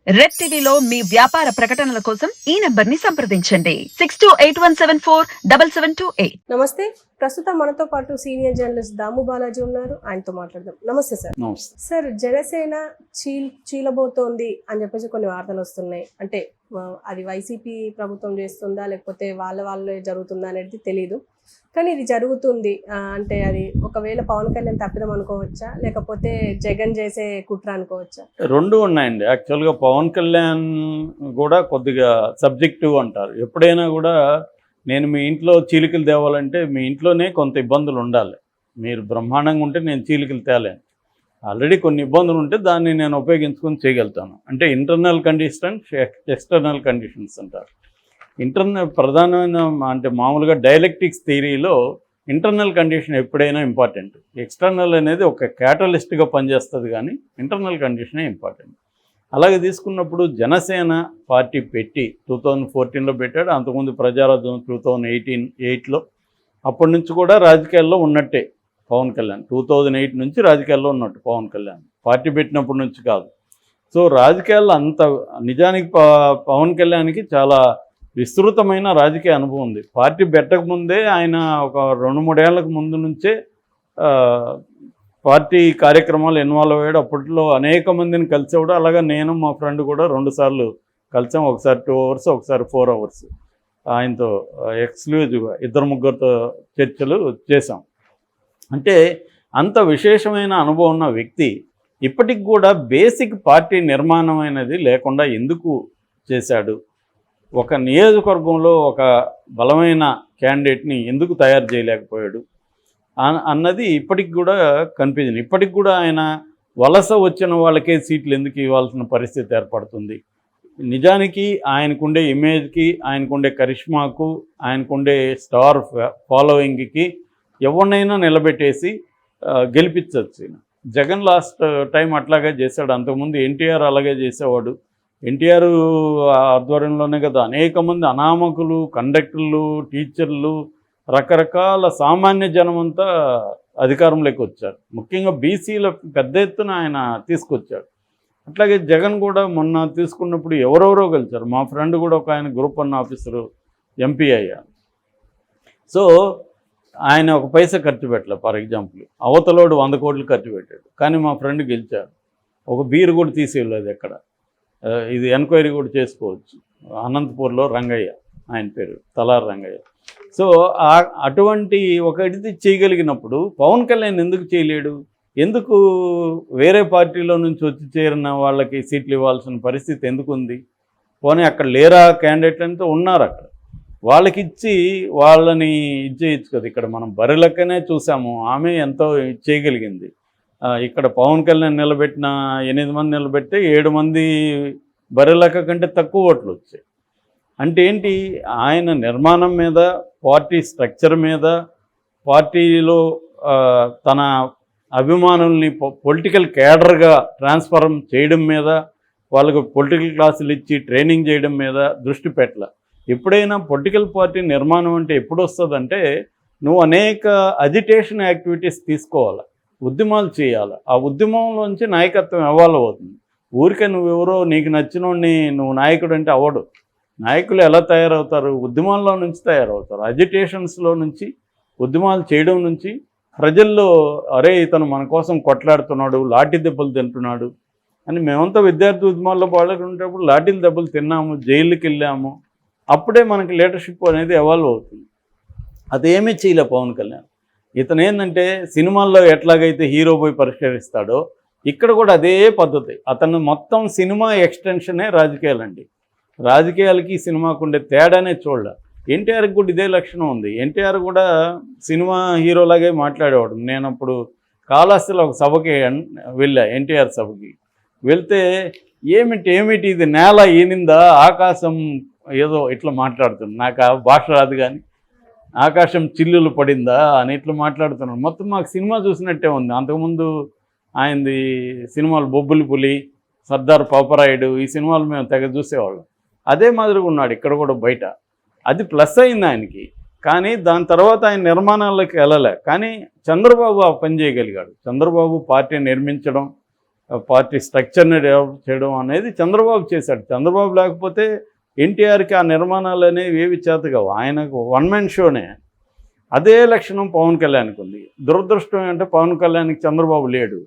Red టీవీలో మీ వ్యాపార ప్రకటనల కోసం ఈ నంబర్ ని సంప్రదించండి 6281747728. నమస్తే. ప్రస్తుతం మనతో పాటు సీనియర్ జర్నలిస్ట్ దాము బాలాజీ ఉన్నారు. ఆయనతో మాట్లాడదాం. నమస్తే సార్. నమస్తే. సార్, జనసేన చీలబోతోంది అని చెప్పేసి కొన్ని వార్తలు వస్తున్నాయి. అంటే అది వైసీపీ ప్రభుత్వం చేస్తుందా లేకపోతే వాళ్ళే జరుగుతుందా అనేది తెలియదు, కానీ ఇది జరుగుతుంది. అంటే అది ఒకవేళ పవన్ కళ్యాణ్ తప్పిదం అనుకోవచ్చా లేకపోతే జగన్ చేసే కుట్ర అనుకోవచ్చా? రెండు ఉన్నాయండి. యాక్చువల్గా పవన్ కళ్యాణ్ కూడా కొద్దిగా సబ్జెక్టివ్ అంటారు. ఎప్పుడైనా కూడా నేను మీ ఇంట్లో చీలికలు తేవాలంటే మీ ఇంట్లోనే కొంత ఇబ్బందులు ఉండాలి. మీరు బ్రహ్మాండంగా ఉంటే నేను చీలికలు తేలేను. ఆల్రెడీ కొన్ని ఇబ్బందులు ఉంటే దాన్ని నేను ఉపయోగించుకొని చేయగలుగుతాను. అంటే ఇంటర్నల్ కండిషన్స్, ఎక్స్టర్నల్ కండిషన్స్ అంటారు. ప్రధానమైన అంటే మామూలుగా డైలెక్టిక్స్ థియరీలో ఇంటర్నల్ కండిషన్ ఎప్పుడైనా ఇంపార్టెంట్. ఎక్స్టర్నల్ అనేది ఒక క్యాటలిస్ట్గా పనిచేస్తుంది, కానీ ఇంటర్నల్ కండిషనే ఇంపార్టెంట్. అలాగే తీసుకున్నప్పుడు జనసేన పార్టీ పెట్టి 2014లో పెట్టాడు. అంతకుముందు ప్రజారాజ్యం 2008లో. అప్పటి నుంచి కూడా రాజకీయాల్లో ఉన్నట్టే పవన్ కళ్యాణ్. 2008 నుంచి రాజకీయాల్లో ఉన్నట్టు పవన్ కళ్యాణ్, పార్టీ పెట్టినప్పటి నుంచి కాదు. సో రాజకీయాల్లో అంత నిజానికి పవన్ కళ్యాణ్కి చాలా విస్తృతమైన రాజకీయ అనుభవం ఉంది. పార్టీ పెట్టకముందే ఆయన ఒక 2-3 ఏళ్లకు ముందు నుంచే పార్టీ కార్యక్రమాలు ఇన్వాల్వ్ అయ్యాడు. అప్పట్లో అనేక మందిని కలిసేవాడు. అలాగే నేను మా ఫ్రెండ్ కూడా 2 సార్లు కలిసాం. ఒకసారి 2 అవర్స్, ఒకసారి 4 అవర్స్ ఆయనతో ఎక్స్క్లూజివ్గా 2-3 చర్చలు చేశాం. అంటే అంత విశేషమైన అనుభవం ఉన్న వ్యక్తి ఇప్పటికి కూడా బేసిక్ పార్టీ నిర్మాణం అనేది లేకుండా ఎందుకు చేశాడు? ఒక నియోజకవర్గంలో ఒక బలమైన క్యాండిడేట్ని ఎందుకు తయారు చేయలేకపోయాడు అన్నది ఇప్పటికి కూడా కన్ఫ్యూజన్. ఇప్పటికి కూడా ఆయన వలస వచ్చిన వాళ్ళకే సీట్లు ఎందుకు ఇవ్వాల్సిన పరిస్థితి ఏర్పడుతుంది? నిజానికి ఆయనకుండే ఇమేజ్కి, ఆయనకుండే కరిష్మాకు, ఆయనకుండే స్టార్ ఫాలోయింగ్కి ఎవరినైనా నిలబెట్టేసి గెలిపించవచ్చు. జగన్ లాస్ట్ టైం అట్లాగే చేశాడు. అంతకుముందు ఎన్టీఆర్ అలాగే చేసేవాడు. ఎన్టీఆర్ ఆధ్వర్యంలోనే కదా అనేక మంది అనామకులు, కండక్టర్లు, టీచర్లు, రకరకాల సామాన్య జనం అంతా అధికారంలోకి వచ్చారు. ముఖ్యంగా బీసీల పెద్ద ఎత్తున ఆయన తీసుకొచ్చాడు. అట్లాగే జగన్ కూడా మొన్న తీసుకున్నప్పుడు ఎవరెవరో గెలిచారు. మా ఫ్రెండ్ కూడా ఒక ఆయన గ్రూప్ 1 ఆఫీసరు ఎంపీ అయ్యారు. సో ఆయన ఒక పైసా ఖర్చు పెట్టలే. ఫర్ ఎగ్జాంపుల్ అవతలోడు 100 కోట్లు ఖర్చు పెట్టాడు, కానీ మా ఫ్రెండ్ గెలిచాడు. ఒక బీరు కూడా తీసేయలేదు ఎక్కడ. ఇది ఎంక్వైరీ కూడా చేసుకోవచ్చు. అనంతపూర్లో రంగయ్య, ఆయన పేరు తలారి రంగయ్య. సో అటువంటి ఒక ఇది చేయగలిగినప్పుడు పవన్ కళ్యాణ్ ఎందుకు చేయలేడు? ఎందుకు వేరే పార్టీలో నుంచి వచ్చి చేరిన వాళ్ళకి సీట్లు ఇవ్వాల్సిన పరిస్థితి ఎందుకు ఉంది? పోనీ అక్కడ లేరా క్యాండిడేట్ అంటే ఉన్నారు. అక్కడ వాళ్ళకి ఇచ్చి వాళ్ళని ఇచ్చేయచ్చు కదా. ఇక్కడ మనం బరిలెక్కనే చూసాము, ఆమె ఎంతో చేయగలిగింది. ఇక్కడ పవన్ కళ్యాణ్ నిలబెట్టిన 8 మంది నిలబెడితే 7 మంది బరిలెక్క కంటే తక్కువ ఓట్లు వచ్చాయి. అంటే ఏంటి? ఆయన నిర్మాణం మీద, పార్టీ స్ట్రక్చర్ మీద, పార్టీలో తన అభిమానుల్ని పొలిటికల్ క్యాడర్గా ట్రాన్స్ఫార్మ్ చేయడం మీద, వాళ్ళకు పొలిటికల్ క్లాసులు ఇచ్చి ట్రైనింగ్ చేయడం మీద దృష్టి పెట్టాల. ఎప్పుడైనా పొలిటికల్ పార్టీ నిర్మాణం అంటే ఎప్పుడు వస్తుందంటే నువ్వు అనేక అజిటేషన్ యాక్టివిటీస్ తీసుకోవాలి, ఉద్యమాలు చేయాలి. ఆ ఉద్యమంలోంచి నాయకత్వం ఎవాల్వ్ అవుతుంది. ఊరికే నువ్వెవరో నీకు నచ్చినోడిని నువ్వు నాయకుడు అంటే అవ్వడు. నాయకులు ఎలా తయారవుతారు? ఉద్యమాల్లో నుంచి తయారవుతారు. అజిటేషన్స్లో నుంచి, ఉద్యమాలు చేయడం నుంచి, ప్రజల్లో అరే ఇతను మన కోసం కొట్లాడుతున్నాడు, లాఠీ దెబ్బలు తింటున్నాడు అని. మేమంతా విద్యార్థి ఉద్యమాల్లో పాల్గొనేటప్పుడు లాఠీల దెబ్బలు తిన్నాము, జైలుకి వెళ్ళాము. అప్పుడే మనకి లీడర్షిప్ అనేది ఎవాల్వ్ అవుతుంది. అదేమీ చేయలే పవన్ కళ్యాణ్. ఇతను ఏంటంటే సినిమాల్లో ఎట్లాగైతే హీరో పోయి పరిష్కరిస్తాడో ఇక్కడ కూడా అదే పద్ధతి. అతను మొత్తం సినిమా ఎక్స్టెన్షనే రాజకీయాలండి. రాజకీయాలకి సినిమాకు ఉండే తేడానే చూడాలి. ఎన్టీఆర్కి కూడా ఇదే లక్షణం ఉంది. ఎన్టీఆర్ కూడా సినిమా హీరోలాగే మాట్లాడేవాడు. నేను అప్పుడు కాళహస్తిలో ఒక సభకి వెళ్ళా, ఎన్టీఆర్ సభకి వెళ్తే ఏమిటి ఇది నేల ఈనిందా, ఆకాశం ఏదో ఇట్లా మాట్లాడుతున్నాడు. నాకు ఆ భాష రాదు, కానీ ఆకాశం చిల్లులు పడిందా అని ఇట్లా మాట్లాడుతున్నాడు. మొత్తం మాకు సినిమా చూసినట్టే ఉంది. అంతకుముందు ఆయనది సినిమాలు బొబ్బులి పులి, సర్దార్ పాపరాయుడు, ఈ సినిమాలు మేము తెగ చూసేవాళ్ళం. అదే మాదిరిగా ఉన్నాడు ఇక్కడ కూడా బయట. అది ప్లస్ అయింది ఆయనకి. కానీ దాని తర్వాత ఆయన నిర్మాణాల్లోకి వెళ్ళలే. కానీ చంద్రబాబు ఆ పని చేయగలిగాడు. చంద్రబాబు పార్టీ నిర్మించడం, పార్టీ స్ట్రక్చర్ని డెవలప్ చేయడం అనేది చంద్రబాబు చేశాడు. చంద్రబాబు లేకపోతే ఎన్టీఆర్కి ఆ నిర్మాణాలు అనేవి ఏవి చేతగావు. ఆయనకు వన్ మ్యాన్ షోనే. అదే లక్షణం పవన్ కళ్యాణ్కి ఉంది. దురదృష్టం ఏంటంటే పవన్ కళ్యాణ్కి చంద్రబాబు లేడు.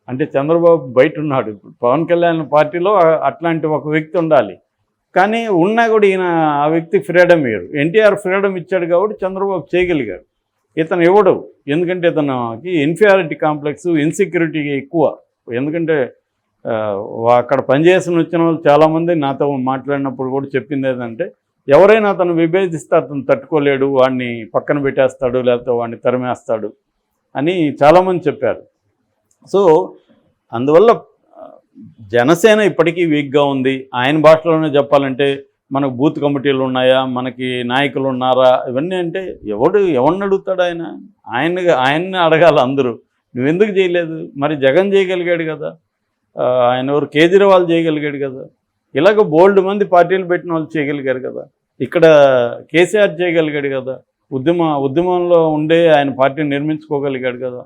అంటే చంద్రబాబు బయట ఉన్నాడు. ఇప్పుడు పవన్ కళ్యాణ్ పార్టీలో అట్లాంటి ఒక వ్యక్తి ఉండాలి. కానీ ఉన్నా కూడా ఈయన ఆ వ్యక్తి ఫ్రీడమ్ ఇయ్యరు. ఎన్టీఆర్ ఫ్రీడమ్ ఇచ్చాడు కాబట్టి చంద్రబాబు చేయగలిగాడు. ఇతను ఇవ్వడు. ఎందుకంటే ఇతనికి ఇన్ఫీరియారిటీ కాంప్లెక్స్, ఇన్సెక్యూరిటీ ఎక్కువ. ఎందుకంటే అక్కడ పనిచేసిన వచ్చిన వాళ్ళు చాలామంది నాతో మాట్లాడినప్పుడు కూడా చెప్పింది ఏంటంటే, ఎవరైనా అతను విభేదిస్తే అతను తట్టుకోలేడు, వాడిని పక్కన పెట్టేస్తాడు, లేకపోతే వాడిని తరిమేస్తాడు అని చాలామంది చెప్పారు. సో అందువల్ల జనసేన ఇప్పటికీ వీక్గా ఉంది. ఆయన భాషలోనే చెప్పాలంటే మనకు బూత్ కమిటీలు ఉన్నాయా, మనకి నాయకులు ఉన్నారా, ఇవన్నీ అంటే ఎవరిని అడుగుతాడు ఆయన? ఆయన్ని అడగాలి అందరూ. నువ్వెందుకు చేయలేదు? మరి జగన్ చేయగలిగాడు కదా, ఆయన ఎవరు కేజ్రీవాల్ చేయగలిగాడు కదా, ఇలాగ బోల్డ్ మంది పార్టీలు పెట్టిన వాళ్ళు చేయగలిగారు కదా, ఇక్కడ కేసీఆర్ చేయగలిగాడు కదా, ఉద్యమంలో ఉండే ఆయన పార్టీని నిర్మించుకోగలిగాడు కదా.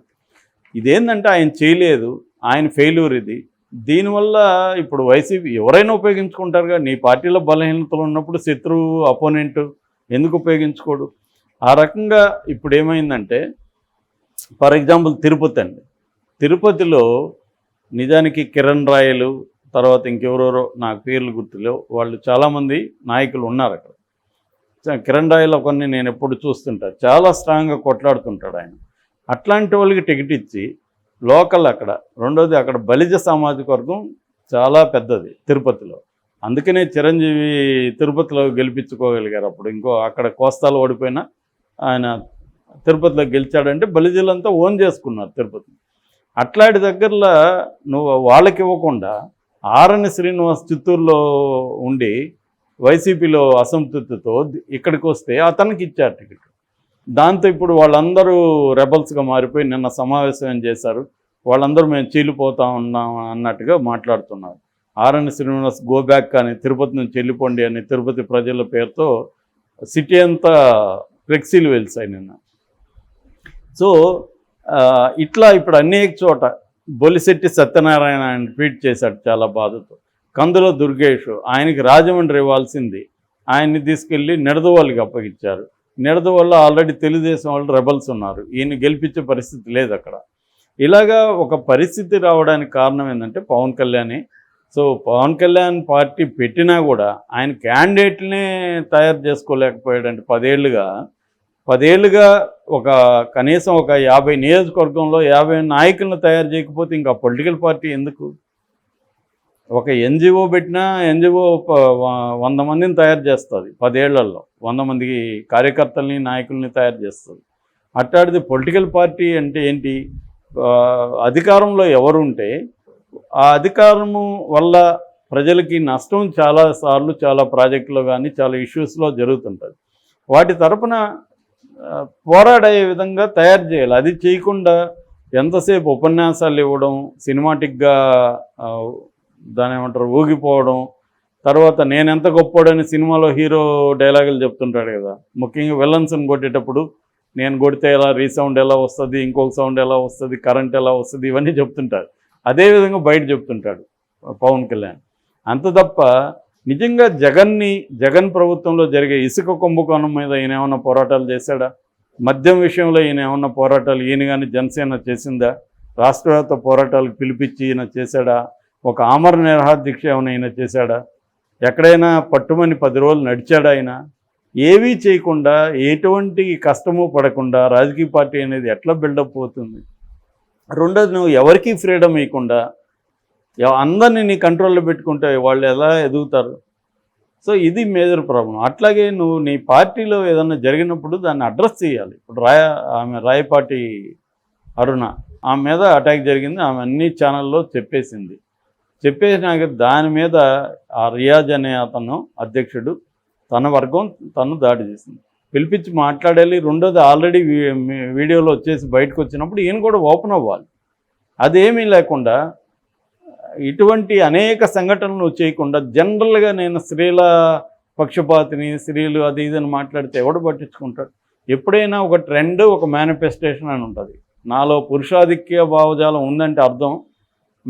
ఇదేంటంటే ఆయన చేయలేదు, ఆయన ఫెయిల్యూర్ ఇది. దీనివల్ల ఇప్పుడు వైసీపీ ఎవరైనా ఉపయోగించుకుంటారుగా. నీ పార్టీలో బలహీనతలు ఉన్నప్పుడు శత్రువు, అపోనెంట్ ఎందుకు ఉపయోగించుకోడు? ఆ రకంగా ఇప్పుడు ఏమైందంటే, ఫర్ ఎగ్జాంపుల్ తిరుపతి అండి. తిరుపతిలో నిజానికి కిరణ్ రాయలు, తర్వాత ఇంకెవరెవరో నాకు పేర్లు గుర్తులేవు, వాళ్ళు చాలామంది నాయకులు ఉన్నారు అక్కడ. కిరణ్ రాయలు కొన్ని నేను ఎప్పుడు చూస్తుంటా, చాలా స్ట్రాంగ్గా కొట్లాడుతుంటాడు ఆయన. అట్లాంటి వాళ్ళకి టికెట్ ఇచ్చి లోకల్ అక్కడ. రెండోది అక్కడ బలిజ సామాజిక వర్గం చాలా పెద్దది తిరుపతిలో. అందుకనే చిరంజీవి తిరుపతిలో గెలిపించుకోగలిగారు. అప్పుడు ఇంకో అక్కడ కోస్తాలు ఓడిపోయినా ఆయన తిరుపతిలో గెలిచాడంటే బలిజలంతా ఓన్ చేసుకున్నారు తిరుపతి. అట్లాంటి దగ్గరలో నువ్వు వాళ్ళకి ఇవ్వకుండా ఆరణి శ్రీనివాస్ చిత్తూరులో ఉండి వైసీపీలో అసంతృప్తితో ఇక్కడికి వస్తే అతనికి ఇచ్చారు టికెట్. దాంతో ఇప్పుడు వాళ్ళందరూ రెబల్స్గా మారిపోయి నిన్న సమావేశం చేశారు. వాళ్ళందరూ మేము చీలిపోతా ఉన్నాం అన్నట్టుగా మాట్లాడుతున్నారు. ఆరణి శ్రీనివాస్ గో బ్యాక్ అని, తిరుపతి నుంచి వెళ్ళిపోండి అని తిరుపతి ప్రజల పేరుతో సిటీ అంతా ఫ్లెక్సీలు వెలిసాయి నిన్న. సో ఇట్లా ఇప్పుడు అనేక చోట బొలిశెట్టి సత్యనారాయణ ఆయన ట్వీట్ చేశాడు చాలా బాధతో. కందుల దుర్గేష్, ఆయనకి రాజమండ్రి ఇవ్వాల్సింది ఆయన్ని తీసుకెళ్ళి నిడదవోలుకి అప్పగించారు. నిడదవోలులో ఆల్రెడీ తెలుగుదేశం వాళ్ళు రెబల్స్ ఉన్నారు, ఈయన గెలిపించే పరిస్థితి లేదు అక్కడ. ఇలాగా ఒక పరిస్థితి రావడానికి కారణం ఏంటంటే పవన్ కళ్యాణే. సో పవన్ కళ్యాణ్ పార్టీ పెట్టినా కూడా ఆయన క్యాండిడేట్లనే తయారు చేసుకోలేకపోయాడంటే 10 ఏళ్ళుగా ఒక కనీసం ఒక 50 నియోజకవర్గంలో 50 నాయకులను తయారు చేయకపోతే ఇంకా పొలిటికల్ పార్టీ ఎందుకు? ఒక ఎన్జిఓ పెట్టినా ఎన్జిఓ 100 మందిని తయారు చేస్తుంది 10 ఏళ్లలో, 100 మంది కార్యకర్తల్ని నాయకుల్ని తయారు చేస్తుంది. అట్లాంటిది పొలిటికల్ పార్టీ అంటే ఏంటి? అధికారంలో ఎవరుంటే ఆ అధికారము వల్ల ప్రజలకి నష్టం చాలాసార్లు చాలా ప్రాజెక్టులో కానీ చాలా ఇష్యూస్లో జరుగుతుంటుంది. వాటి తరపున పోరాడే విధంగా తయారు చేయాలి. అది చేయకుండా ఎంతసేపు ఉపన్యాసాలు ఇవ్వడం, సినిమాటిక్గా దాని ఏమంటారు ఊగిపోవడం, తర్వాత నేనెంత గొప్పోడని సినిమాలో హీరో డైలాగులు చెప్తుంటాడు కదా. ముఖ్యంగా విలన్స్ని కొట్టేటప్పుడు నేను కొడితే ఎలా రీసౌండ్ ఎలా వస్తుంది, ఇంకొక సౌండ్ ఎలా వస్తుంది, కరెంట్ ఎలా వస్తుంది, ఇవన్నీ చెప్తుంటాడు. అదేవిధంగా బయట చెప్తుంటాడు పవన్ కళ్యాణ్. అంత తప్ప నిజంగా జగన్ ప్రభుత్వంలో జరిగే ఇసుక కుంభకోణం మీద ఈయన ఏమన్నా పోరాటాలు చేశాడా? మద్యం విషయంలో ఈయన ఏమన్నా పోరాటాలు ఈయన కానీ జనసేన చేసిందా? రాష్ట్రవ్యాప్త పోరాటాలకు పిలిపించి ఈయన చేశాడా? ఒక ఆమరణ నిరాహార దీక్ష ఏమైనా ఈయన చేశాడా? ఎక్కడైనా పట్టుమని 10 రోజులు నడిచాడా? ఆయన ఏవీ చేయకుండా, ఎటువంటి కష్టము పడకుండా రాజకీయ పార్టీ అనేది ఎట్లా బిల్డప్ అవుతుంది? రెండోది, నువ్వు ఎవరికీ ఫ్రీడమ్ ఇవ్వకుండా అందరినీ నీ కంట్రోల్లో పెట్టుకుంటే వాళ్ళు ఎలా ఎదుగుతారు? సో ఇది మేజర్ ప్రాబ్లం. అట్లాగే నువ్వు నీ పార్టీలో ఏదన్నా జరిగినప్పుడు దాన్ని అడ్రస్ చేయాలి. ఇప్పుడు ఆమె రాయపాటి అరుణ, ఆమె మీద అటాక్ జరిగింది, ఆమె అన్ని ఛానల్లో చెప్పేసినాక దాని మీద ఆ రియాజ్ అనే అతను అధ్యక్షుడు తన వర్గం తను దాడి చేసింది, పిలిపించి మాట్లాడాలి. రెండోది, ఆల్రెడీ వీడియోలో వచ్చేసి బయటకు వచ్చినప్పుడు ఈయన కూడా ఓపెన్ అవ్వాలి. అదేమీ లేకుండా ఇటువంటి అనేక సంఘటనలు చేయకుండా జనరల్గా నేను స్త్రీల పక్షపాతిని, స్త్రీలు అది ఇదని మాట్లాడితే ఎవడు పట్టించుకుంటాడు? ఎప్పుడైనా ఒక ట్రెండ్, ఒక మేనిఫెస్టేషన్ అని ఉంటుంది. నాలో పురుషాధిక్య భావజాలం ఉందంటే అర్థం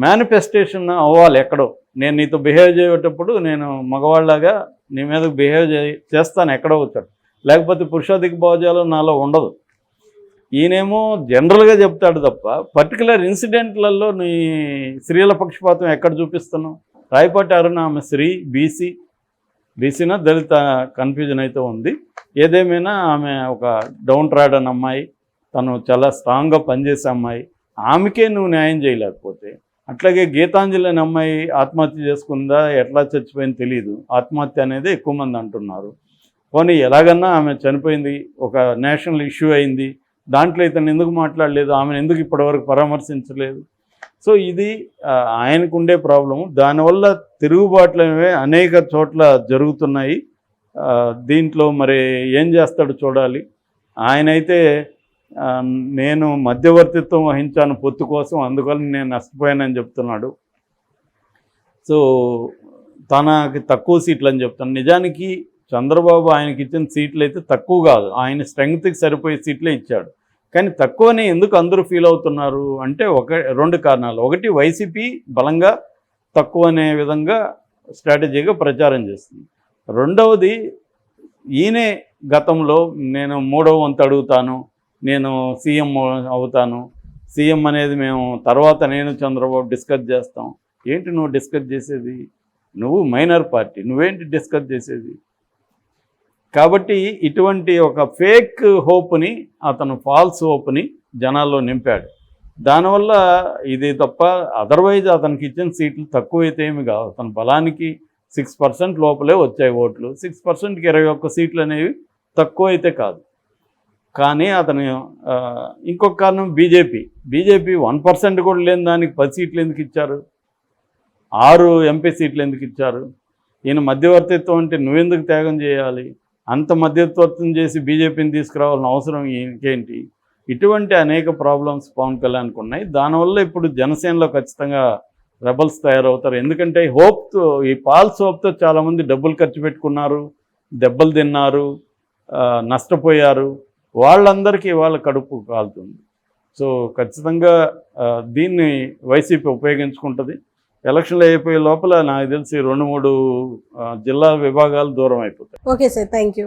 మేనిఫెస్టేషన్ అవ్వాలి ఎక్కడో. నేను నీతో బిహేవ్ చేసేటప్పుడు నేను మగవాళ్ళలాగా నీ మీద బిహేవ్ చేస్తాను ఎక్కడో వచ్చాడు, లేకపోతే పురుషాధిక భావజాలం నాలో ఉండదు. ఈయనేమో జనరల్గా చెప్తాడు తప్ప పర్టికులర్ ఇన్సిడెంట్లలో నీ స్త్రీల పక్షపాతం ఎక్కడ చూపిస్తున్నావు? రాయపాటి అరుణ ఆమె స్త్రీ, బీసీనా దళిత కన్ఫ్యూజన్ అయితే ఉంది. ఏదేమైనా ఆమె ఒక డౌన్ ట్రాడన్ అమ్మాయి, తను చాలా స్ట్రాంగ్గా పనిచేసే అమ్మాయి. ఆమెకే నువ్వు న్యాయం చేయలేకపోతే, అట్లాగే గీతాంజలి అనే అమ్మాయి ఆత్మహత్య చేసుకుందా, ఎట్లా చచ్చిపోయింది తెలియదు. ఆత్మహత్య అనేది ఎక్కువ మంది అంటున్నారు. పోనీ ఎలాగన్నా ఆమె చనిపోయింది, ఒక నేషనల్ ఇష్యూ అయింది, దాంట్లో ఇతను ఎందుకు మాట్లాడలేదు, ఆమెను ఎందుకు ఇప్పటివరకు పరామర్శించలేదు? సో ఇది ఆయనకు ఉండే ప్రాబ్లము. దానివల్ల తిరుగుబాట్లు అనేవి అనేక చోట్ల జరుగుతున్నాయి. దీంట్లో మరి ఏం చేస్తాడు చూడాలి. ఆయనైతే నేను మధ్యవర్తిత్వం వహించాను పొత్తు కోసం, అందువల్ల నేను నష్టపోయానని చెప్తున్నాడు. సో తనకి తక్కువ సీట్లు అని చెప్తాను. నిజానికి చంద్రబాబు ఆయనకి ఇచ్చిన సీట్లు అయితే తక్కువ కాదు, ఆయన స్ట్రెంగ్త్కి సరిపోయే సీట్లే ఇచ్చాడు. కానీ తక్కువని ఎందుకు అందరూ ఫీల్ అవుతున్నారు అంటే రెండు కారణాలు. ఒకటి, వైసీపీ బలంగా తక్కువ అనే విధంగా స్ట్రాటజీగా ప్రచారం చేస్తుంది. రెండవది, ఈయనే గతంలో నేను 3వ వంతు అడుగుతాను, నేను సీఎం అవుతాను, సీఎం అనేది మేము తర్వాత నేను చంద్రబాబు డిస్కస్ చేస్తాం. ఏంటి నువ్వు డిస్కస్ చేసేది? నువ్వు మైనర్ పార్టీ, నువ్వేంటి డిస్కస్ చేసేది? కాబట్టి ఇటువంటి ఒక ఫేక్ హోప్ని, అతను ఫాల్స్ హోప్ని జనాల్లో నింపాడు. దానివల్ల ఇది తప్ప అదర్వైజ్ అతనికి ఇచ్చిన సీట్లు తక్కువైతే ఏమి కావు. అతని బలానికి 6% లోపలే వచ్చాయి ఓట్లు. 6%కి 21 సీట్లు అనేవి తక్కువ అయితే కాదు. కానీ అతను ఇంకొక కారణం బీజేపీ 1% కూడా లేని దానికి 10 సీట్లు ఎందుకు ఇచ్చారు? 6 ఎంపీ సీట్లు ఎందుకు ఇచ్చారు? ఈయన మధ్యవర్తిత్వం అంటే నువ్వెందుకు త్యాగం చేయాలి? అంత మధ్యవర్తిత్వం చేసి బీజేపీని తీసుకురావాల్సిన అవసరం ఇంకేంటి? ఇటువంటి అనేక ప్రాబ్లమ్స్ పవన్ కళ్యాణ్కి ఉన్నాయి. దానివల్ల ఇప్పుడు జనసేనలో ఖచ్చితంగా రెబల్స్ తయారవుతారు. ఎందుకంటే హోప్తో, ఈ ఫాల్స్ హోప్తో చాలామంది డబ్బులు ఖర్చు పెట్టుకున్నారు, దెబ్బలు తిన్నారు, నష్టపోయారు. వాళ్ళందరికీ వాళ్ళ కడుపు కాలుతుంది. సో ఖచ్చితంగా దీన్ని వైసీపీ ఉపయోగించుకుంటుంది. ఎలక్షన్లు అయిపోయే లోపల నాకు తెలిసి 2-3 జిల్లా విభాగాలు దూరం అయిపోతాయి. Okay sir, thank you.